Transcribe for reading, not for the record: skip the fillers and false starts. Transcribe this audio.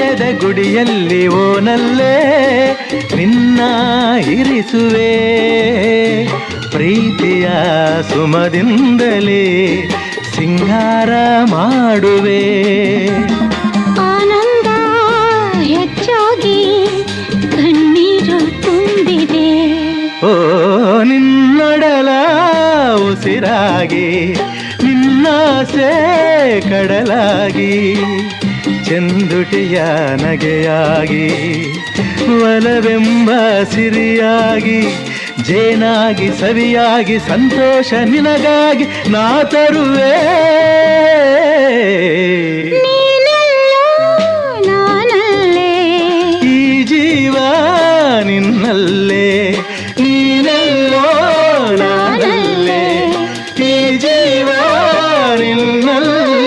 ಎದೆ ಗುಡಿಯಲ್ಲಿ ಓನಲ್ಲೇ ನಿನ್ನ ಇರಿಸುವೆ, ಪ್ರೀತಿಯ ಸುಮದಿಂದಲೇ ಸಿಂಗಾರ ಮಾಡುವೆ. ಆನಂದ ಹೆಚ್ಚಾಗಿ ಕಣ್ಣೀರು ತುಂಬಿದೆ, ಓ ನಿನ್ನೊಡಲ ಉಸಿರಾಗಿ ನಿನ್ನಾಸೆ ಕಡಲಾಗಿ ಚೆಂದುಟಿಯ ನಗೆಯಾಗಿ ಒಲವೆಂಬ ಸಿರಿಯಾಗಿ ಜೇನಾಗಿ ಸವಿಯಾಗಿ ಸಂತೋಷ ನಿನಗಾಗಿ ನಾ ತರುವೆ.